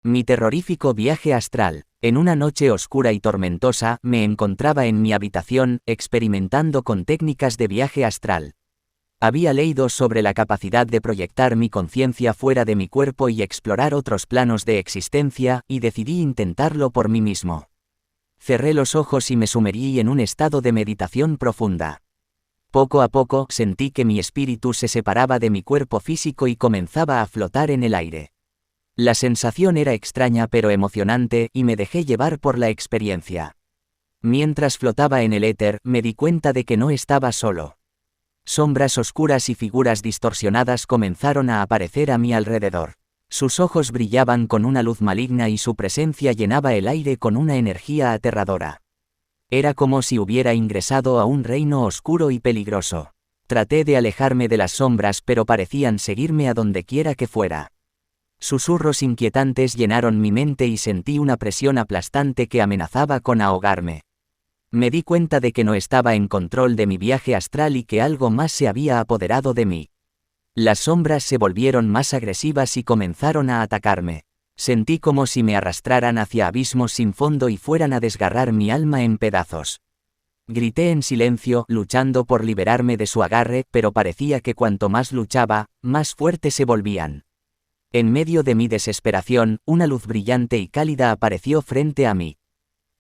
Mi terrorífico viaje astral. En una noche oscura y tormentosa, me encontraba en mi habitación, experimentando con técnicas de viaje astral. Había leído sobre la capacidad de proyectar mi conciencia fuera de mi cuerpo y explorar otros planos de existencia, y decidí intentarlo por mí mismo. Cerré los ojos y me sumergí en un estado de meditación profunda. Poco a poco, sentí que mi espíritu se separaba de mi cuerpo físico y comenzaba a flotar en el aire. La sensación era extraña pero emocionante, y me dejé llevar por la experiencia. Mientras flotaba en el éter, me di cuenta de que no estaba solo. Sombras oscuras y figuras distorsionadas comenzaron a aparecer a mi alrededor. Sus ojos brillaban con una luz maligna y su presencia llenaba el aire con una energía aterradora. Era como si hubiera ingresado a un reino oscuro y peligroso. Traté de alejarme de las sombras pero parecían seguirme a donde quiera que fuera. Susurros inquietantes llenaron mi mente y sentí una presión aplastante que amenazaba con ahogarme. Me di cuenta de que no estaba en control de mi viaje astral y que algo más se había apoderado de mí. Las sombras se volvieron más agresivas y comenzaron a atacarme. Sentí como si me arrastraran hacia abismos sin fondo y fueran a desgarrar mi alma en pedazos. Grité en silencio, luchando por liberarme de su agarre, pero parecía que cuanto más luchaba, más fuertes se volvían. En medio de mi desesperación, una luz brillante y cálida apareció frente a mí.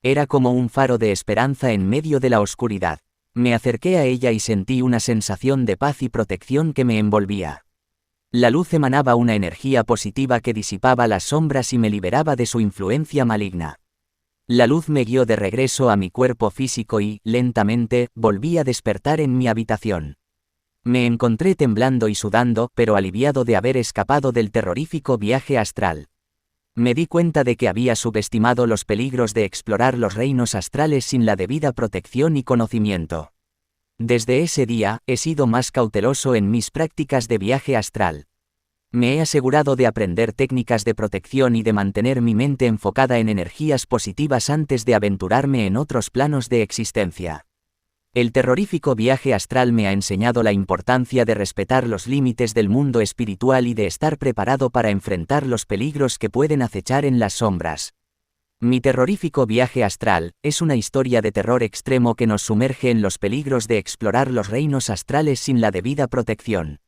Era como un faro de esperanza en medio de la oscuridad. Me acerqué a ella y sentí una sensación de paz y protección que me envolvía. La luz emanaba una energía positiva que disipaba las sombras y me liberaba de su influencia maligna. La luz me guió de regreso a mi cuerpo físico y, lentamente, volví a despertar en mi habitación. Me encontré temblando y sudando, pero aliviado de haber escapado del terrorífico viaje astral. Me di cuenta de que había subestimado los peligros de explorar los reinos astrales sin la debida protección y conocimiento. Desde ese día, he sido más cauteloso en mis prácticas de viaje astral. Me he asegurado de aprender técnicas de protección y de mantener mi mente enfocada en energías positivas antes de aventurarme en otros planos de existencia. El terrorífico viaje astral me ha enseñado la importancia de respetar los límites del mundo espiritual y de estar preparado para enfrentar los peligros que pueden acechar en las sombras. Mi terrorífico viaje astral es una historia de terror extremo que nos sumerge en los peligros de explorar los reinos astrales sin la debida protección.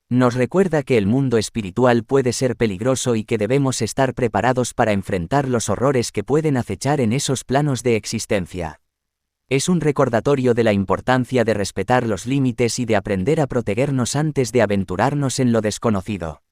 Nos recuerda que el mundo espiritual puede ser peligroso y que debemos estar preparados para enfrentar los horrores que pueden acechar en esos planos de existencia. Es un recordatorio de la importancia de respetar los límites y de aprender a protegernos antes de aventurarnos en lo desconocido.